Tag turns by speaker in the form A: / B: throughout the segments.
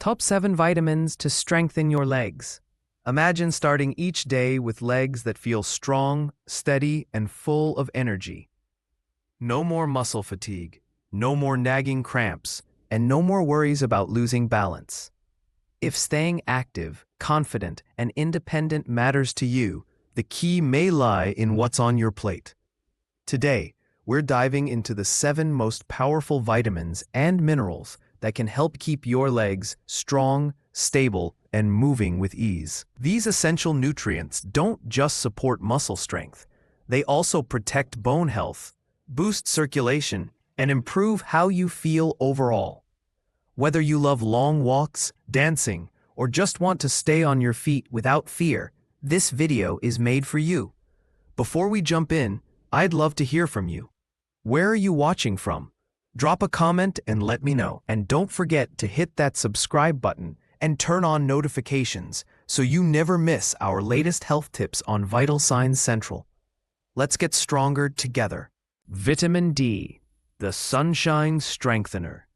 A: Top 7 vitamins to strengthen your legs. Imagine starting each day with legs that feel strong, steady, and full of energy. No more muscle fatigue, no more nagging cramps, and no more worries about losing balance. If staying active, confident, and independent matters to you, the key may lie in what's on your plate. Today, we're diving into the 7 most powerful vitamins and minerals that can help keep your legs strong, stable, and moving with ease. These essential nutrients don't just support muscle strength, they also protect bone health, boost circulation, and improve how you feel overall. Whether you love long walks, dancing, or just want to stay on your feet without fear, this video is made for you. Before we jump in, I'd love to hear from you. Where are you watching from? Drop a comment and let me know. And don't forget to hit that subscribe button and turn on notifications so you never miss our latest health tips on Vital Signs Central. Let's get stronger together. Vitamin D, the sunshine strengthener.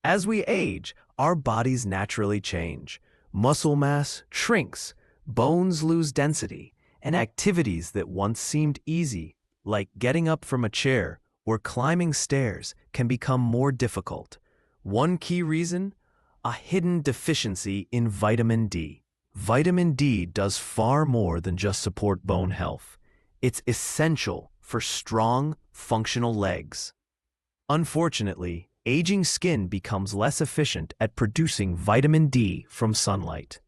A: As we age, our bodies naturally change. Muscle mass shrinks, bones lose density, and activities that once seemed easy, like getting up from a chair or climbing stairs, can become more difficult. One key reason? A hidden deficiency in vitamin D. Vitamin D does far more than just support bone health. It's essential for strong, functional legs. Unfortunately, aging skin becomes less efficient at producing vitamin D from sunlight.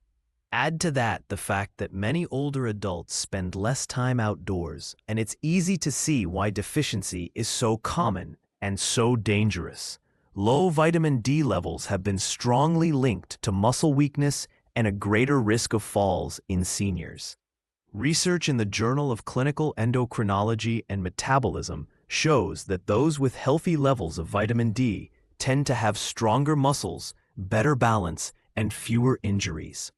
A: Add to that the fact that many older adults spend less time outdoors, and it's easy to see why deficiency is so common and so dangerous. Low vitamin D levels have been strongly linked to muscle weakness and a greater risk of falls in seniors. Research in the Journal of Clinical Endocrinology and Metabolism shows that those with healthy levels of vitamin D tend to have stronger muscles, better balance, and fewer injuries.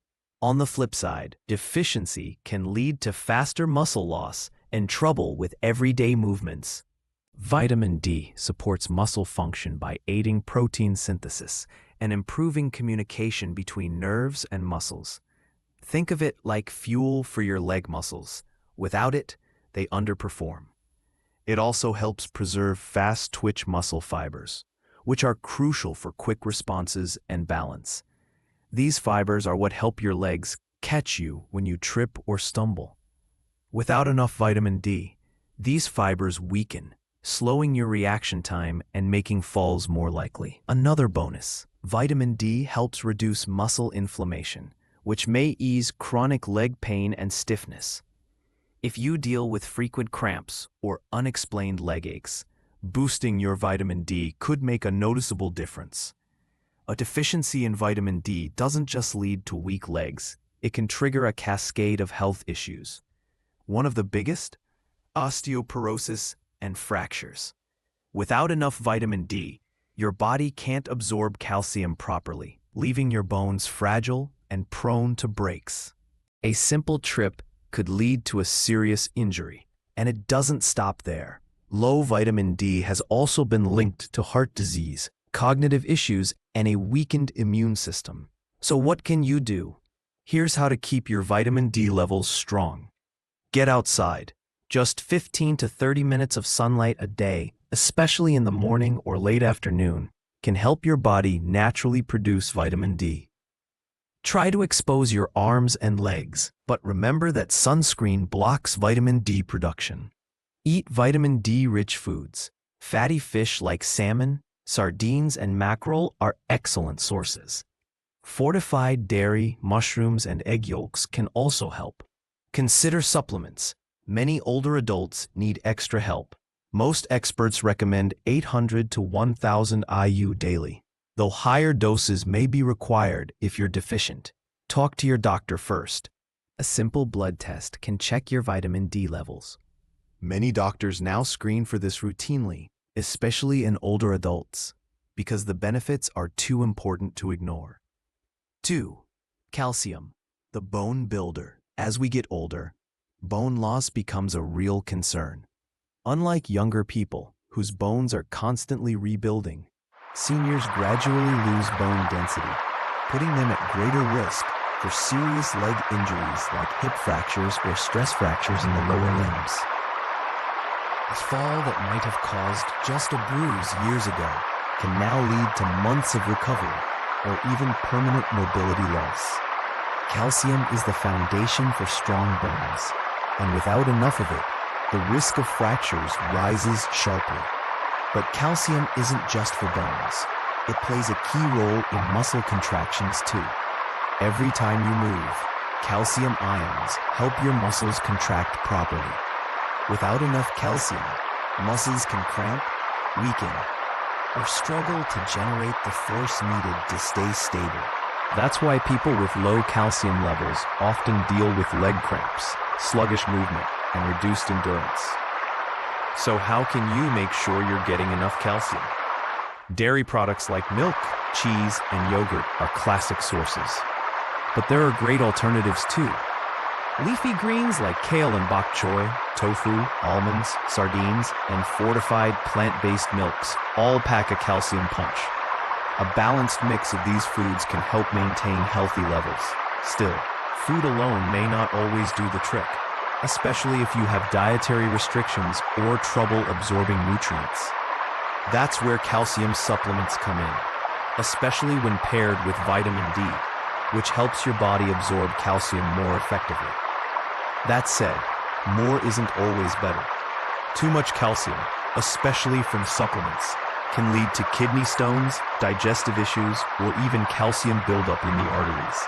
A: On the flip side, deficiency can lead to faster muscle loss and trouble with everyday movements. Vitamin D supports muscle function by aiding protein synthesis and improving communication between nerves and muscles. Think of it like fuel for your leg muscles. Without it, they underperform. It also helps preserve fast-twitch muscle fibers, which are crucial for quick responses and balance. These fibers are what help your legs catch you when you trip or stumble. Without enough vitamin D, these fibers weaken, slowing your reaction time and making falls more likely. Another bonus, vitamin D helps reduce muscle inflammation, which may ease chronic leg pain and stiffness. If you deal with frequent cramps or unexplained leg aches, boosting your vitamin D could make a noticeable difference. A deficiency in vitamin D doesn't just lead to weak legs, it can trigger a cascade of health issues. One of the biggest? Osteoporosis and fractures. Without enough vitamin D, your body can't absorb calcium properly, leaving your bones fragile and prone to breaks. A simple trip could lead to a serious injury, and it doesn't stop there. Low vitamin D has also been linked to heart disease, cognitive issues, and a weakened immune system. So what can you do? Here's how to keep your vitamin D levels strong. Get outside. Just 15 to 30 minutes of sunlight a day, especially in the morning or late afternoon, can help your body naturally produce vitamin D. Try to expose your arms and legs, but remember that sunscreen blocks vitamin D production. Eat vitamin D-rich foods. Fatty fish like salmon, sardines, and mackerel are excellent sources. Fortified dairy, mushrooms, and egg yolks can also help. Consider supplements. Many older adults need extra help. Most experts recommend 800 to 1,000 IU daily, though higher doses may be required if you're deficient. Talk to your doctor first. A simple blood test can check your vitamin D levels. Many doctors now screen for this routinely, especially in older adults, because the benefits are too important to ignore. 2. Calcium, the bone builder. As we get older, bone loss becomes a real concern. Unlike younger people, whose bones are constantly rebuilding, seniors gradually lose bone density, putting them at greater risk for serious leg injuries like hip fractures or stress fractures in the lower limbs. A fall that might have caused just a bruise years ago can now lead to months of recovery or even permanent mobility loss. Calcium is the foundation for strong bones, and without enough of it, the risk of fractures rises sharply. But calcium isn't just for bones. It plays a key role in muscle contractions too. Every time you move, calcium ions help your muscles contract properly. Without enough calcium, muscles can cramp, weaken, or struggle to generate the force needed to stay stable. That's why people with low calcium levels often deal with leg cramps, sluggish movement, and reduced endurance. So how can you make sure you're getting enough calcium? Dairy products like milk, cheese, and yogurt are classic sources. But there are great alternatives too. Leafy greens like kale and bok choy, tofu, almonds, sardines, and fortified plant-based milks all pack a calcium punch. A balanced mix of these foods can help maintain healthy levels. Still, food alone may not always do the trick, especially if you have dietary restrictions or trouble absorbing nutrients. That's where calcium supplements come in, especially when paired with vitamin D, which helps your body absorb calcium more effectively. That said, more isn't always better. Too much calcium, especially from supplements, can lead to kidney stones, digestive issues, or even calcium buildup in the arteries.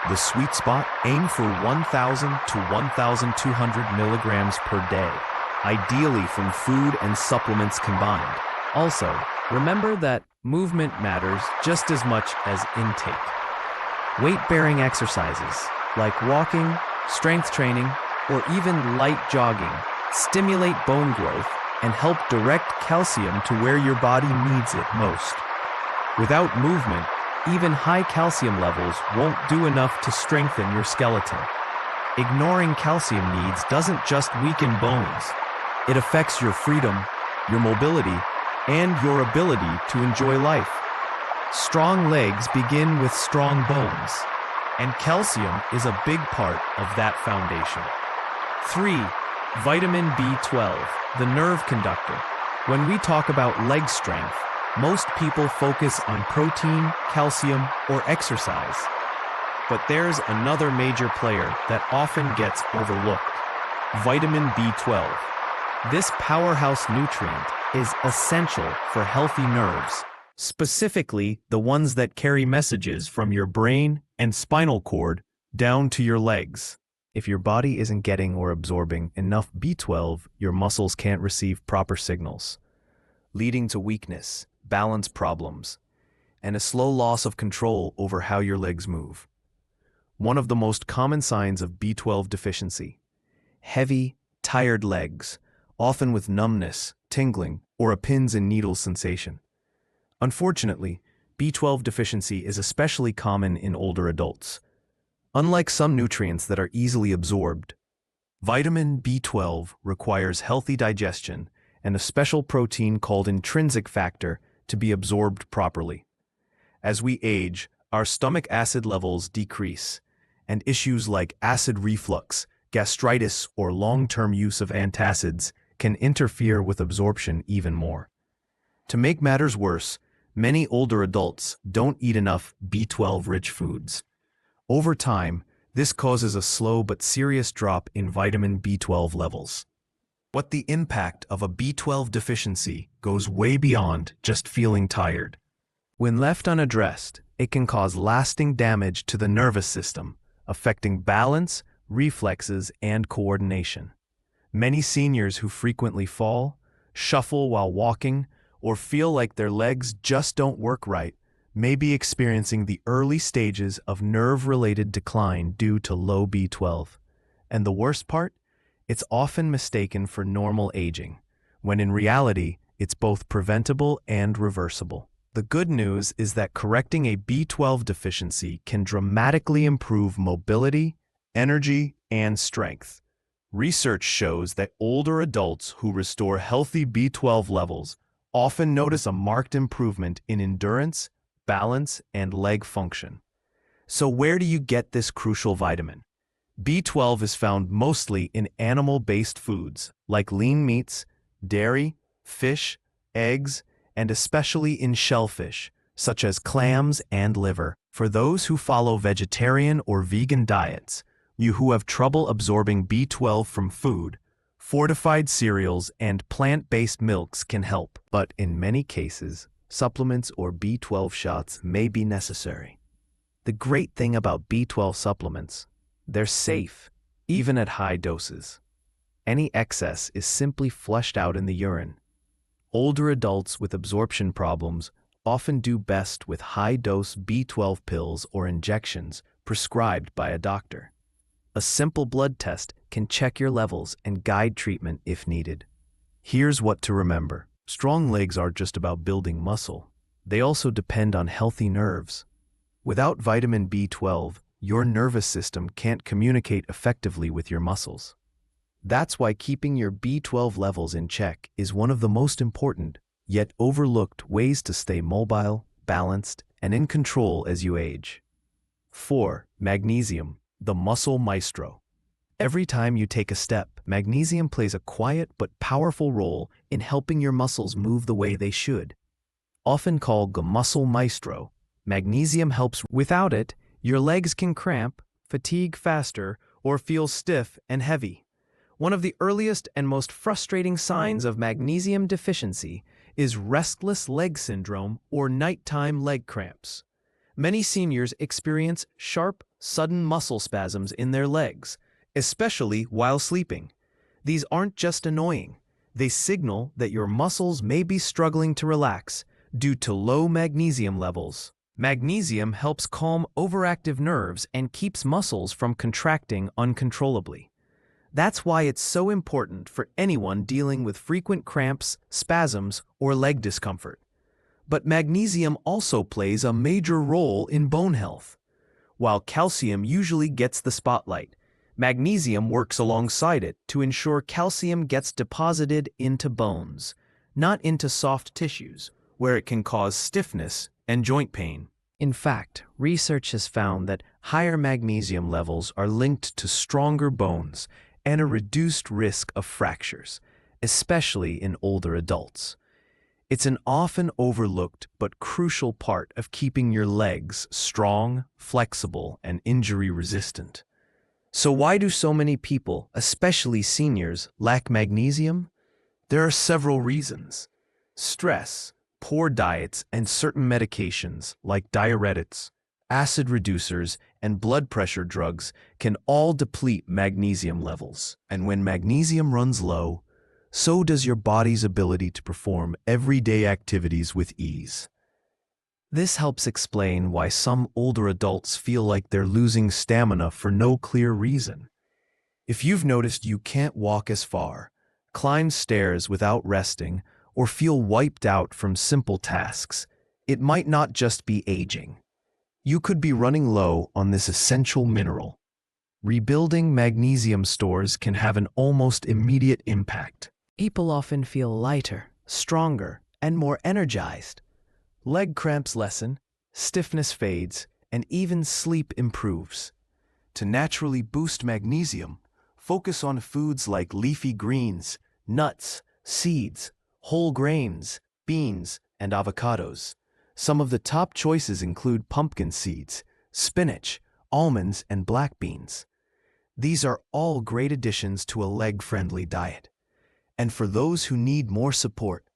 A: The sweet spot, aim for 1,000 to 1,200 milligrams per day, ideally from food and supplements combined. Also, remember that movement matters just as much as intake. Weight-bearing exercises, like walking, strength training, or even light jogging, stimulate bone growth and help direct calcium to where your body needs it most. Without movement, even high calcium levels won't do enough to strengthen your skeleton. Ignoring calcium needs doesn't just weaken bones. It affects your freedom, your mobility, and your ability to enjoy life. Strong legs begin with strong bones, and calcium is a big part of that foundation. 3. Vitamin B12, the nerve conductor. When we talk about leg strength, most people focus on protein, calcium, or exercise. But there's another major player that often gets overlooked: vitamin B12. This powerhouse nutrient is essential for healthy nerves, specifically the ones that carry messages from your brain and spinal cord down to your legs. If your body isn't getting or absorbing enough B12, your muscles can't receive proper signals, leading to weakness, balance problems, and a slow loss of control over how your legs move. One of the most common signs of B12 deficiency: heavy, tired legs, often with numbness, tingling, or a pins and needles sensation. Unfortunately, B12 deficiency is especially common in older adults. Unlike some nutrients that are easily absorbed, vitamin B12 requires healthy digestion and a special protein called intrinsic factor to be absorbed properly. As we age, our stomach acid levels decrease, and issues like acid reflux, gastritis, or long-term use of antacids can interfere with absorption even more. To make matters worse, many older adults don't eat enough B12-rich foods. Over time, this causes a slow but serious drop in vitamin B12 levels. But the impact of a B12 deficiency goes way beyond just feeling tired. When left unaddressed, it can cause lasting damage to the nervous system, affecting balance, reflexes, and coordination. Many seniors who frequently fall, shuffle while walking, or feel like their legs just don't work right may be experiencing the early stages of nerve-related decline due to low B12. And the worst part? It's often mistaken for normal aging, when in reality, it's both preventable and reversible. The good news is that correcting a B12 deficiency can dramatically improve mobility, energy, and strength. Research shows that older adults who restore healthy B12 levels often notice a marked improvement in endurance, balance, and leg function. So where do you get this crucial vitamin? B12 is found mostly in animal-based foods like lean meats, dairy, fish, eggs, and especially in shellfish, such as clams and liver. For those who follow vegetarian or vegan diets, you who have trouble absorbing B12 from food, fortified cereals and plant-based milks can help. But in many cases, supplements or B12 shots may be necessary. The great thing about B12 supplements, they're safe, even at high doses. Any excess is simply flushed out in the urine. Older adults with absorption problems often do best with high-dose B12 pills or injections prescribed by a doctor. A simple blood test can check your levels and guide treatment if needed. Here's what to remember. Strong legs aren't just about building muscle. They also depend on healthy nerves. Without vitamin B12, your nervous system can't communicate effectively with your muscles. That's why keeping your B12 levels in check is one of the most important, yet overlooked ways to stay mobile, balanced, and in control as you age. 4. Magnesium, the muscle maestro. Every time you take a step, magnesium plays a quiet but powerful role in helping your muscles move the way they should. Often called the muscle maestro, magnesium helps. Without it, your legs can cramp, fatigue faster, or feel stiff and heavy. One of the earliest and most frustrating signs of magnesium deficiency is restless leg syndrome or nighttime leg cramps. Many seniors experience sharp, sudden muscle spasms in their legs, especially while sleeping. These aren't just annoying. They signal that your muscles may be struggling to relax due to low magnesium levels. Magnesium helps calm overactive nerves and keeps muscles from contracting uncontrollably. That's why it's so important for anyone dealing with frequent cramps, spasms, or leg discomfort. But magnesium also plays a major role in bone health. While calcium usually gets the spotlight, magnesium works alongside it to ensure calcium gets deposited into bones, not into soft tissues, where it can cause stiffness and joint pain. In fact, research has found that higher magnesium levels are linked to stronger bones and a reduced risk of fractures, especially in older adults. It's an often overlooked but crucial part of keeping your legs strong, flexible, and injury-resistant. So why do so many people, especially seniors, lack magnesium? There are several reasons. Stress, poor diets, and certain medications like diuretics, acid reducers, and blood pressure drugs can all deplete magnesium levels. And when magnesium runs low, so does your body's ability to perform everyday activities with ease. This helps explain why some older adults feel like they're losing stamina for no clear reason. If you've noticed you can't walk as far, climb stairs without resting, or feel wiped out from simple tasks, it might not just be aging. You could be running low on this essential mineral. Rebuilding magnesium stores can have an almost immediate impact. People often feel lighter, stronger, and more energized. Leg cramps lessen, stiffness fades, and even sleep improves. To naturally boost magnesium, focus on foods like leafy greens, nuts, seeds, whole grains, beans, and avocados. Some of the top choices include pumpkin seeds, spinach, almonds, and black beans. These are all great additions to a leg-friendly diet. And for those who need more support,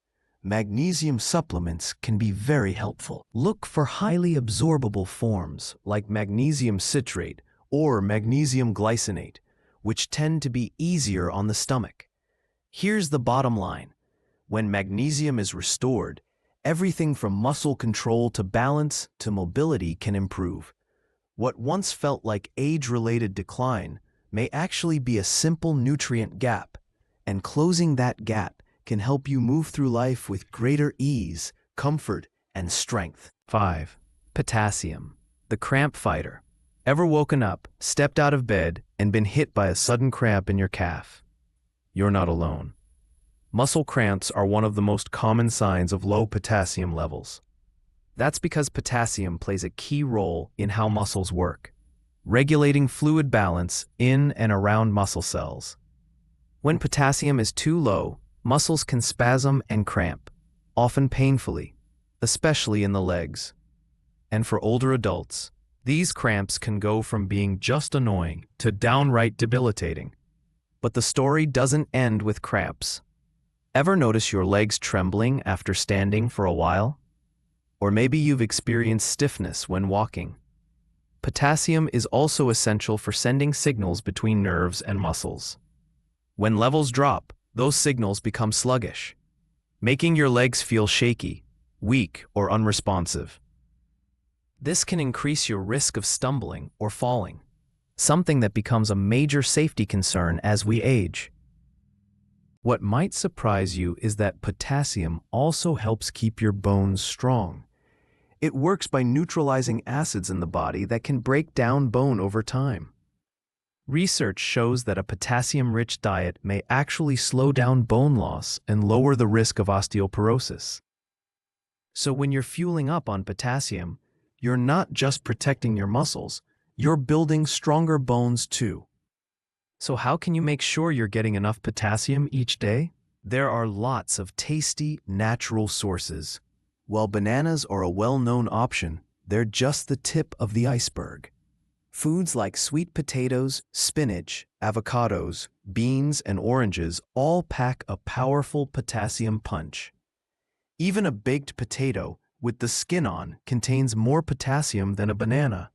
A: magnesium supplements can be very helpful. Look for highly absorbable forms like magnesium citrate or magnesium glycinate, which tend to be easier on the stomach. Here's the bottom line. When magnesium is restored, everything from muscle control to balance to mobility can improve. What once felt like age-related decline may actually be a simple nutrient gap, and closing that gap can help you move through life with greater ease, comfort, and strength. 5. Potassium, the cramp fighter. Ever woken up, stepped out of bed, and been hit by a sudden cramp in your calf? You're not alone. Muscle cramps are one of the most common signs of low potassium levels. That's because potassium plays a key role in how muscles work, regulating fluid balance in and around muscle cells. When potassium is too low, muscles can spasm and cramp, often painfully, especially in the legs. And for older adults, these cramps can go from being just annoying to downright debilitating. But the story doesn't end with cramps. Ever notice your legs trembling after standing for a while? Or maybe you've experienced stiffness when walking. Potassium is also essential for sending signals between nerves and muscles. When levels drop, those signals become sluggish, making your legs feel shaky, weak, or unresponsive. This can increase your risk of stumbling or falling, something that becomes a major safety concern as we age. What might surprise you is that potassium also helps keep your bones strong. It works by neutralizing acids in the body that can break down bone over time. Research shows that a potassium-rich diet may actually slow down bone loss and lower the risk of osteoporosis. So when you're fueling up on potassium, you're not just protecting your muscles, you're building stronger bones too. So how can you make sure you're getting enough potassium each day? There are lots of tasty, natural sources. While bananas are a well-known option, they're just the tip of the iceberg. Foods like sweet potatoes, spinach, avocados, beans, and oranges all pack a powerful potassium punch. Even a baked potato with the skin on contains more potassium than a banana.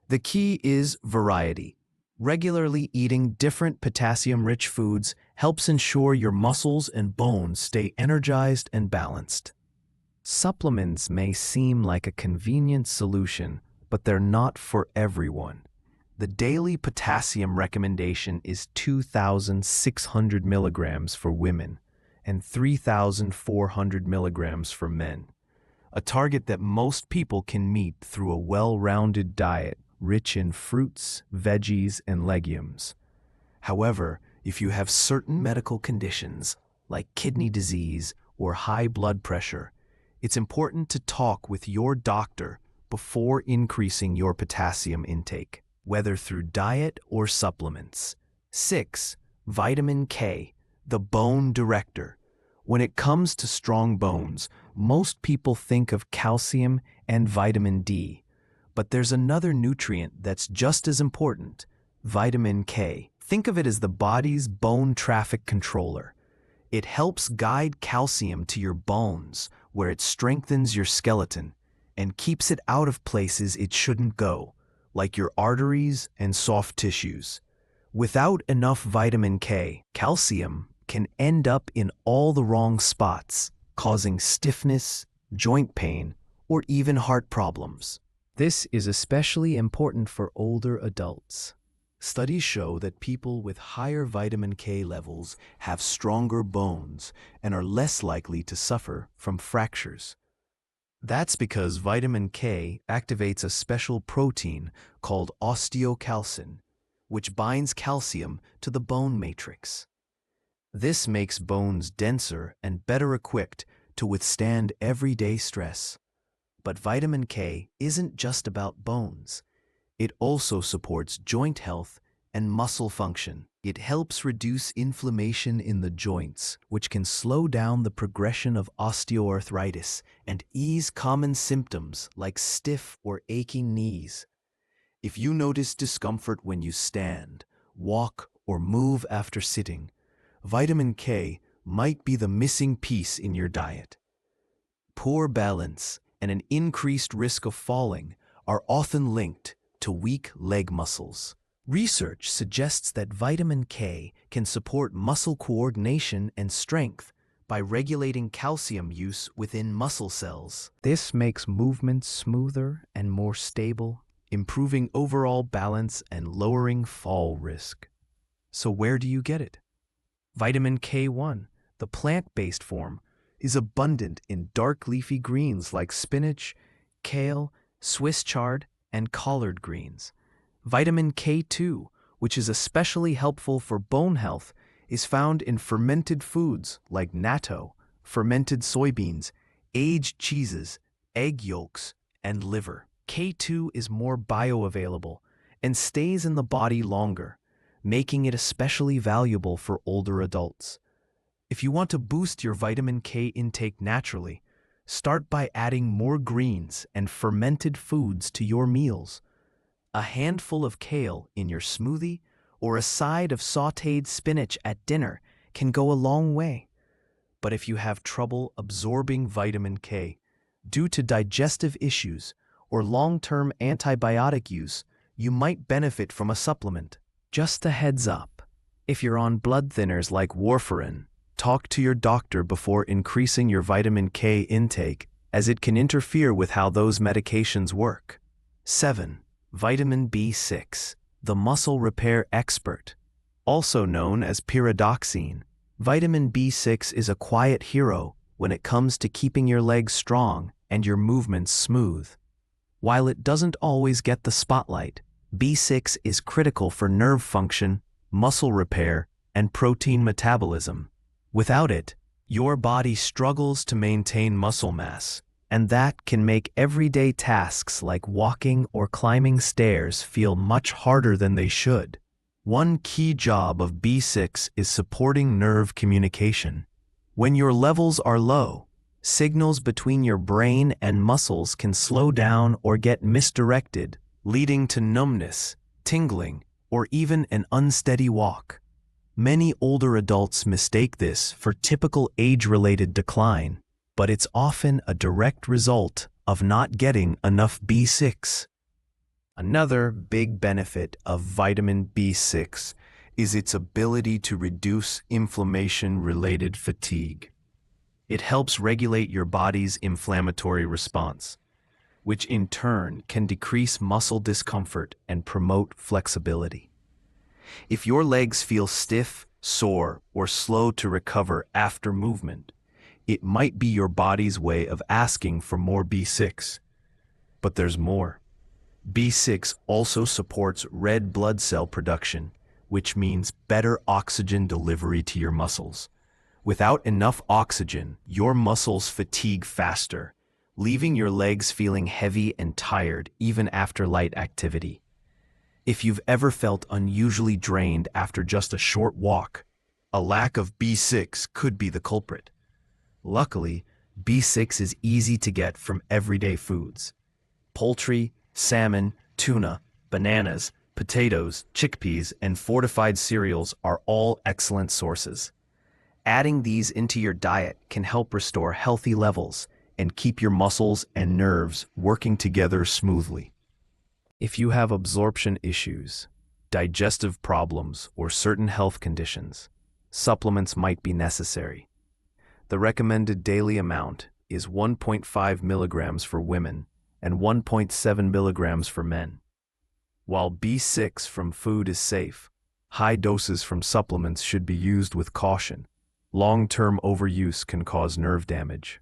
A: The key is variety. Regularly eating different potassium-rich foods helps ensure your muscles and bones stay energized and balanced. Supplements may seem like a convenient solution, but they're not for everyone. The daily potassium recommendation is 2,600 milligrams for women and 3,400 milligrams for men, a target that most people can meet through a well-rounded diet rich in fruits, veggies, and legumes. However, if you have certain medical conditions like kidney disease or high blood pressure, it's important to talk with your doctor before increasing your potassium intake, whether through diet or supplements. 6. Vitamin K, the bone director. When it comes to strong bones, most people think of calcium and vitamin D. But there's another nutrient that's just as important, vitamin K. Think of it as the body's bone traffic controller. It helps guide calcium to your bones, where it strengthens your skeleton and keeps it out of places it shouldn't go, like your arteries and soft tissues. Without enough vitamin K, calcium can end up in all the wrong spots, causing stiffness, joint pain, or even heart problems. This is especially important for older adults. Studies show that people with higher vitamin K levels have stronger bones and are less likely to suffer from fractures. That's because vitamin K activates a special protein called osteocalcin, which binds calcium to the bone matrix. This makes bones denser and better equipped to withstand everyday stress. But vitamin K isn't just about bones. It also supports joint health and muscle function. It helps reduce inflammation in the joints, which can slow down the progression of osteoarthritis and ease common symptoms like stiff or aching knees. If you notice discomfort when you stand, walk, or move after sitting, vitamin K might be the missing piece in your diet. Poor balance and an increased risk of falling are often linked to weak leg muscles. Research suggests that vitamin K can support muscle coordination and strength by regulating calcium use within muscle cells. This makes movements smoother and more stable, improving overall balance and lowering fall risk. So where do you get it? Vitamin K1, the plant-based form, is abundant in dark leafy greens like spinach, kale, Swiss chard, and collard greens. Vitamin K2, which is especially helpful for bone health, is found in fermented foods like natto, fermented soybeans, aged cheeses, egg yolks, and liver. K2 is more bioavailable and stays in the body longer, making it especially valuable for older adults. If you want to boost your vitamin K intake naturally, start by adding more greens and fermented foods to your meals. A handful of kale in your smoothie or a side of sautéed spinach at dinner can go a long way. But if you have trouble absorbing vitamin K due to digestive issues or long-term antibiotic use, you might benefit from a supplement. Just a heads up, if you're on blood thinners like warfarin, talk to your doctor before increasing your vitamin K intake, as it can interfere with how those medications work. 7. Vitamin B6, the muscle repair expert. Also known as pyridoxine, vitamin B6 is a quiet hero when it comes to keeping your legs strong and your movements smooth. While it doesn't always get the spotlight, B6 is critical for nerve function, muscle repair, and protein metabolism. Without it, your body struggles to maintain muscle mass, and that can make everyday tasks like walking or climbing stairs feel much harder than they should. One key job of B6 is supporting nerve communication. When your levels are low, signals between your brain and muscles can slow down or get misdirected, leading to numbness, tingling, or even an unsteady walk. Many older adults mistake this for typical age-related decline, but it's often a direct result of not getting enough B6. Another big benefit of vitamin B6 is its ability to reduce inflammation-related fatigue. It helps regulate your body's inflammatory response, which in turn can decrease muscle discomfort and promote flexibility. If your legs feel stiff, sore, or slow to recover after movement, it might be your body's way of asking for more B6. But there's more. B6 also supports red blood cell production, which means better oxygen delivery to your muscles. Without enough oxygen, your muscles fatigue faster, leaving your legs feeling heavy and tired even after light activity. If you've ever felt unusually drained after just a short walk, a lack of B6 could be the culprit. Luckily, B6 is easy to get from everyday foods. Poultry, salmon, tuna, bananas, potatoes, chickpeas, and fortified cereals are all excellent sources. Adding these into your diet can help restore healthy levels and keep your muscles and nerves working together smoothly. If you have absorption issues, digestive problems, or certain health conditions, supplements might be necessary. The recommended daily amount is 1.5 milligrams for women and 1.7 milligrams for men. While B6 from food is safe, high doses from supplements should be used with caution. Long-term overuse can cause nerve damage.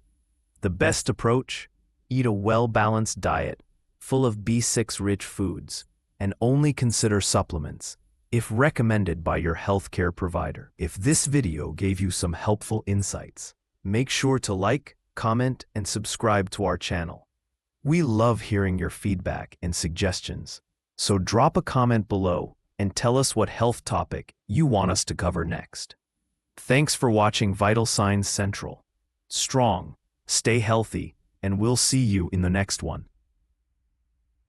A: The best approach? Eat a well-balanced diet, full of B6-rich foods, and only consider supplements if recommended by your healthcare provider. If this video gave you some helpful insights, make sure to like, comment, and subscribe to our channel. We love hearing your feedback and suggestions, so drop a comment below and tell us what health topic you want us to cover next. Thanks for watching Vital Signs Central. Strong, stay healthy, and we'll see you in the next one.